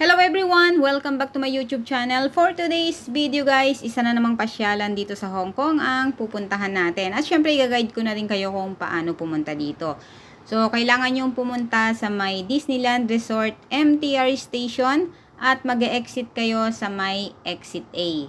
Hello everyone! Welcome back to my YouTube channel. For today's video guys, isa na namang pasyalan dito sa Hong Kong ang pupuntahan natin. At syempre, i-guide ko na rin kayo kung paano pumunta dito. So, kailangan yung pumunta sa may Disneyland Resort MTR Station at mag-e-exit kayo sa may Exit A.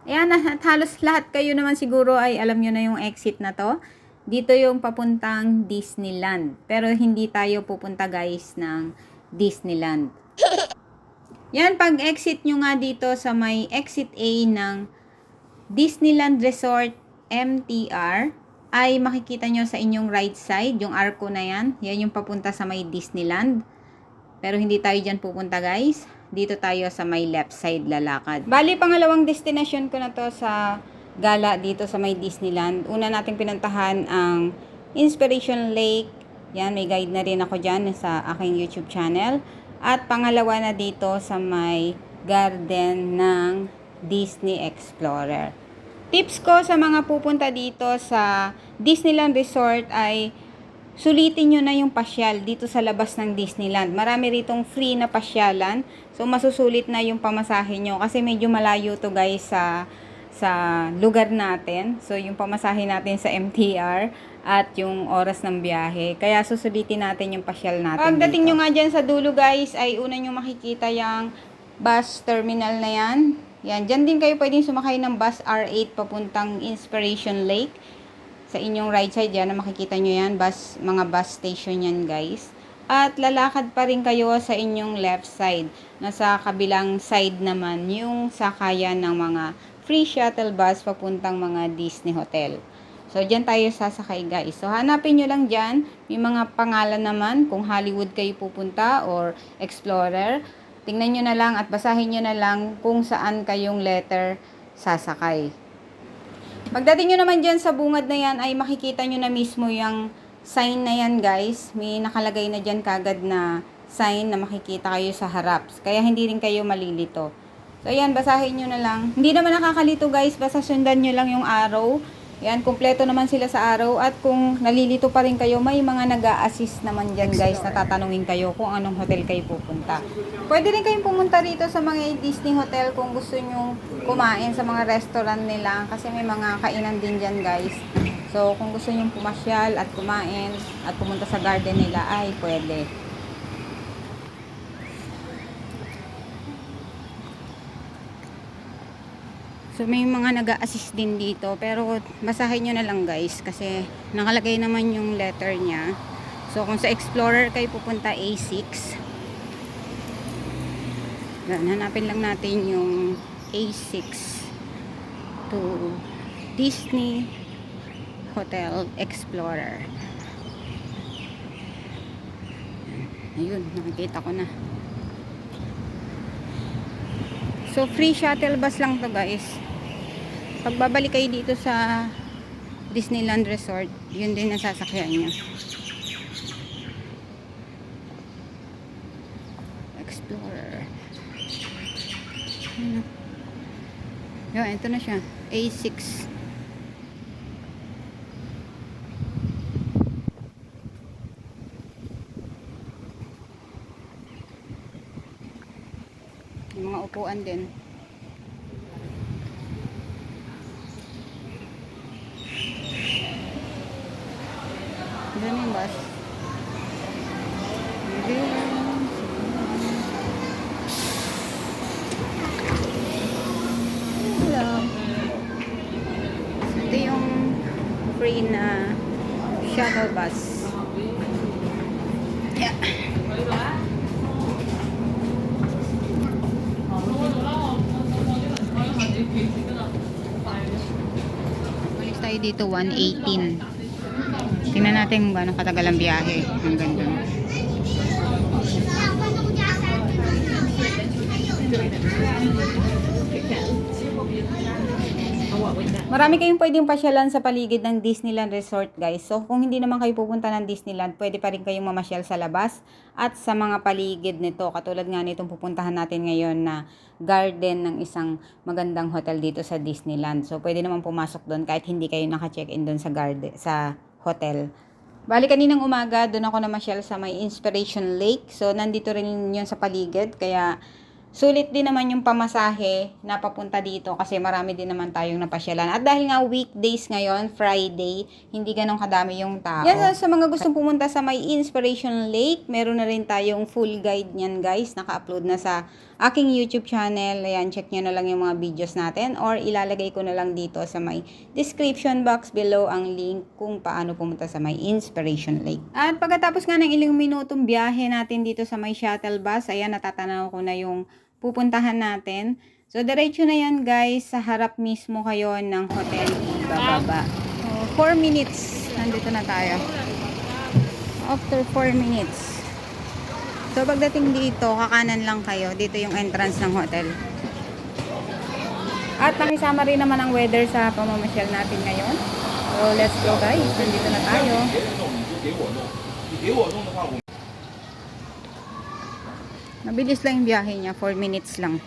Ayan, at halos lahat kayo naman siguro ay alam nyo na yung exit na to. Dito yung papuntang Disneyland. Pero hindi tayo pupunta guys ng Disneyland. Yan, pag exit nyo nga dito sa may exit A ng Disneyland Resort MTR, ay makikita nyo sa inyong right side, yung arco na yan. Yan yung papunta sa may Disneyland. Pero hindi tayo dyan pupunta guys. Dito tayo sa may left side lalakad. Bali, pangalawang destination ko na to sa gala dito sa may Disneyland. Una nating pinuntahan ang Inspiration Lake. Yan, may guide na rin ako dyan sa aking YouTube channel. At pangalawa na dito sa may garden ng Disney Explorer. Tips ko sa mga pupunta dito sa Disneyland Resort ay sulitin nyo na yung pasyal dito sa labas ng Disneyland. Marami ritong free na pasyalan. So masusulit na yung pamasahe nyo kasi medyo malayo to guys sa lugar natin. So yung pamasahe natin sa MTR at yung oras ng biyahe. Kaya susulitin natin yung pasyal natin. Pagdating nyo nga dyan sa dulo guys, ay una nyo makikita yung bus terminal na yan. Yan, dyan din kayo pwedeng sumakay ng bus R8 papuntang Inspiration Lake. Sa inyong right side yan, na makikita nyo yan, mga bus station yan guys. At lalakad pa rin kayo sa inyong left side. Nasa kabilang side naman yung sakayan ng mga free shuttle bus papuntang mga Disney Hotel. So, dyan tayo sasakay guys. So, hanapin nyo lang dyan. May mga pangalan naman kung Hollywood kayo pupunta or Explorer. Tingnan nyo na lang at basahin nyo na lang kung saan kayong letter sasakay. Pagdating nyo naman dyan sa bungad na yan ay makikita nyo na mismo yung sign na yan guys. May nakalagay na dyan kagad na sign na makikita kayo sa harap. Kaya hindi rin kayo malilito. So, ayan, basahin nyo na lang. Hindi naman nakakalito guys, basta sundan nyo lang yung arrow. Yan, kumpleto naman sila sa araw. At kung nalilito pa rin kayo, may mga nag-a-assist naman dyan guys na tatanungin kayo kung anong hotel kayo pupunta. Pwede rin kayong pumunta rito sa mga Disney Hotel kung gusto nyo kumain sa mga restaurant nila. Kasi may mga kainan din dyan guys. So, kung gusto nyo pumasyal at kumain at pumunta sa garden nila, ay pwede. So, may mga nag-a-assist din dito. Pero, basahin nyo na lang guys. Kasi, nakalagay naman yung letter niya. So, kung sa Explorer kayo pupunta, A6. Yan, hanapin lang natin yung A6 to Disney Hotel Explorer. Ayun, nakikita ko na. So, free shuttle bus lang to guys. Pagbabalik kayo dito sa Disneyland Resort, yun din ang sasakyan nyo. Explorer. Yun, ito na siya. A6. Yung mga upuan din. Diyan yung bus. Hello. So, ito yung free na shuttle bus. Yeah. Ulit tayo dito 118. Tingnan natin kung gaano katagal ang biyahe hanggang doon. Marami kayong pwedeng pasyalan sa paligid ng Disneyland Resort guys. So kung hindi naman kayo pupunta ng Disneyland, pwede pa rin kayong mamasyal sa labas at sa mga paligid nito. Katulad nga nitong pupuntahan natin ngayon na garden ng isang magandang hotel dito sa Disneyland. So pwede naman pumasok doon kahit hindi kayo naka-check-in doon sa garden, sa hotel. Bali kaninang umaga, doon ako namasyal sa may Inspiration Lake. So, nandito rin yun sa paligid. Kaya, sulit din naman yung pamasahe na papunta dito kasi marami din naman tayong napasyalan. At dahil nga weekdays ngayon, Friday, hindi ganun kadami yung tao. Yan, sa mga gustong pumunta sa may Inspiration Lake, meron na rin tayong full guide niyan guys. Naka-upload na sa aking YouTube channel. Ayan, check nyo na lang yung mga videos natin or ilalagay ko na lang dito sa may description box below ang link kung paano pumunta sa may Inspiration Lake. At pagkatapos nga ng ilang minutong biyahe natin dito sa may shuttle bus, ayan, natatanaw ko na yung pupuntahan natin. So, diretso na yan guys. Sa harap mismo kayo ng hotel ibababa. So, 4 minutes. Nandito na tayo. After 4 minutes. So, pagdating dito, kakanan lang kayo. Dito yung entrance ng hotel. At nakisama rin naman ang weather sa pamamasyal natin ngayon. So, let's go guys. Nandito na tayo. Mabilis lang yung biyahe niya. 4 minutes lang.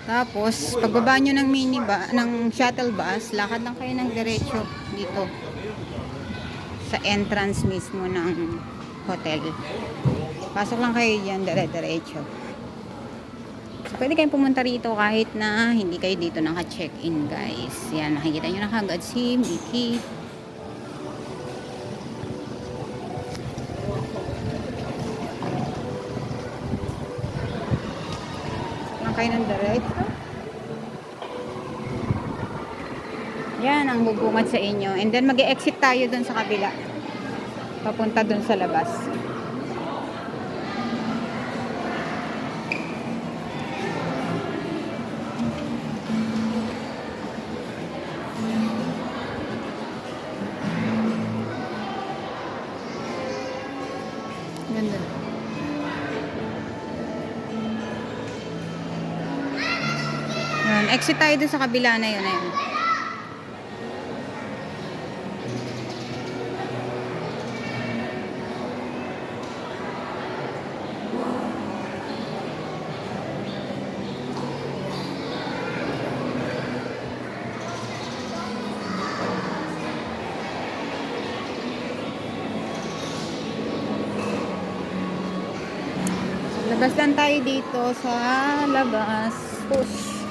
Tapos, pagbaba nyo ng shuttle bus, lakad lang kayo ng diretso dito. Sa entrance mismo ng hotel. Pasok lang kayo dyan, dire-diretso. So, pwede kayong pumunta rito kahit na hindi kayo dito naka-check-in, guys. Yan, nakikita nyo na kagad si Mickey. Pasok lang kayo ng diretso. Yan ang bubungad sa inyo. And then, mag-e-exit tayo dun sa kabila. Papunta dun sa labas. Ganda. Yan, exit tayo dun sa kabila na yun. Ayun. Labas lang tayo dito sa labas. Push.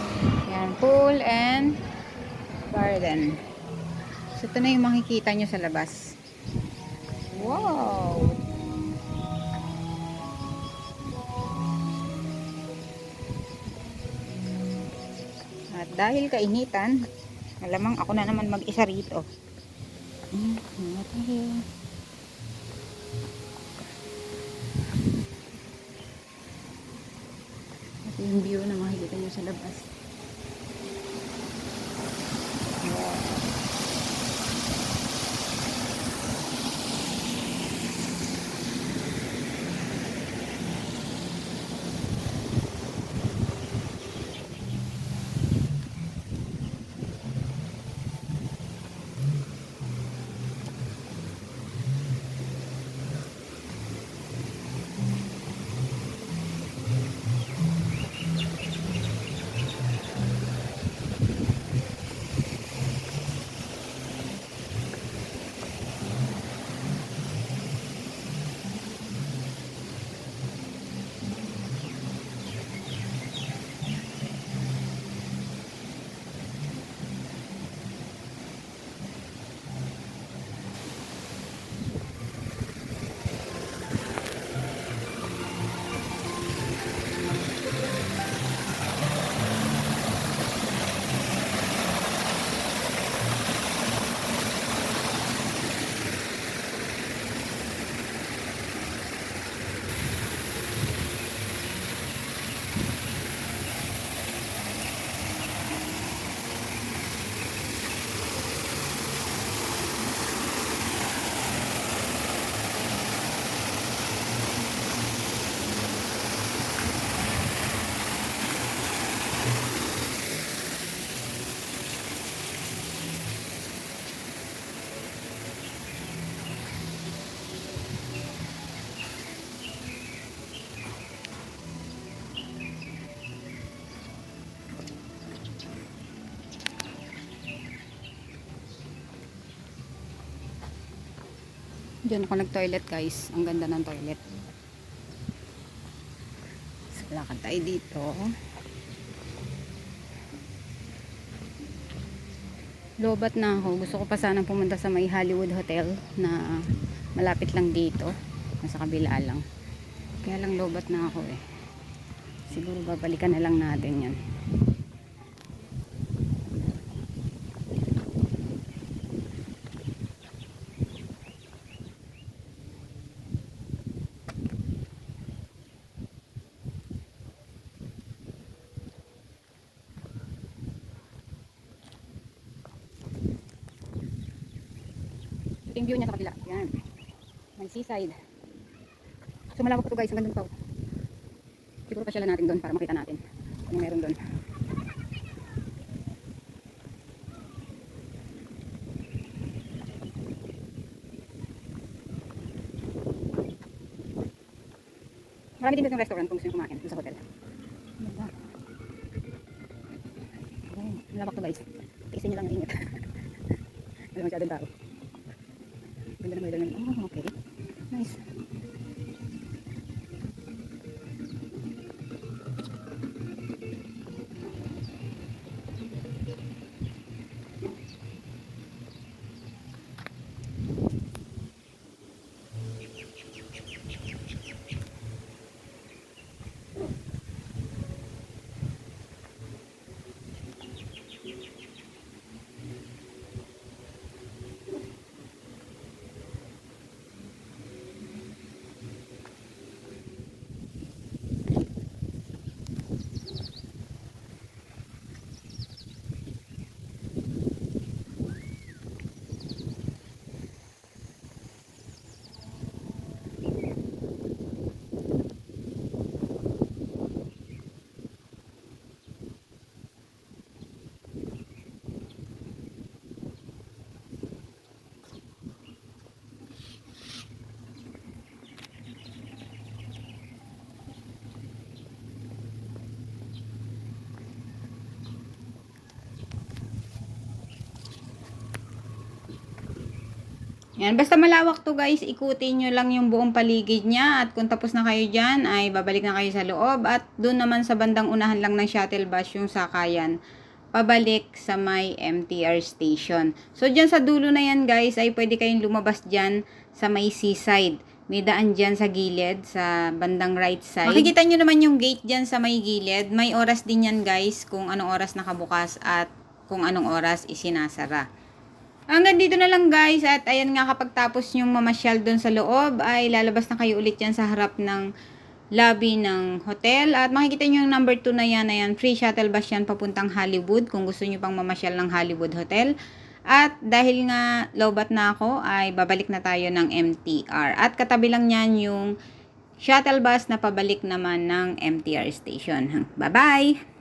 Yan, pool and garden. So, ito na yung makikita nyo sa labas. Wow! At dahil kainitan, malamang ako na naman mag-isa rito. Yung view na makikita nyo sa labas. Wow. Diyan ako nag-toilet guys. Ang ganda ng toilet. So, lakad tayo dito. Lobat na ako. Gusto ko pa sanang pumunta sa may Hollywood Hotel na malapit lang dito. Nasa kabila lang. Kaya lang lobat na ako eh. Siguro babalikan na lang natin yan. Yung view niya sa kabila. Yan. May seaside. So malawak po guys. Ang ganda pa. Siguro pasyalan natin doon para makita natin kung meron doon. Marami din dito restaurant kung gusto nyo kumain sa hotel. Ganda. Oh, malawak to guys. Tiisin nyo lang ang init. Wala masyadong tao. Ganda na naman. Oh, okay. Nice. Yan, basta malawak to guys, ikutin nyo lang yung buong paligid niya at kung tapos na kayo dyan ay babalik na kayo sa loob at doon naman sa bandang unahan lang ng shuttle bus yung sakayan pabalik sa may MTR station. So dyan sa dulo na yan guys ay pwede kayong lumabas dyan sa may seaside. May daan dyan sa gilid, sa bandang right side. Makikita nyo naman yung gate dyan sa may gilid. May oras din yan guys kung anong oras nakabukas at kung anong oras isinasara. Hanggang dito na lang guys at ayan nga kapag tapos yung mamasyal doon sa loob ay lalabas na kayo ulit yan sa harap ng lobby ng hotel at makikita nyo yung number 2 na yan, free shuttle bus yan papuntang Hollywood kung gusto nyo pang mamasyal ng Hollywood Hotel. At dahil nga lowbat na ako ay babalik na tayo ng MTR at katabi lang yan yung shuttle bus na pabalik naman ng MTR station. Bye bye!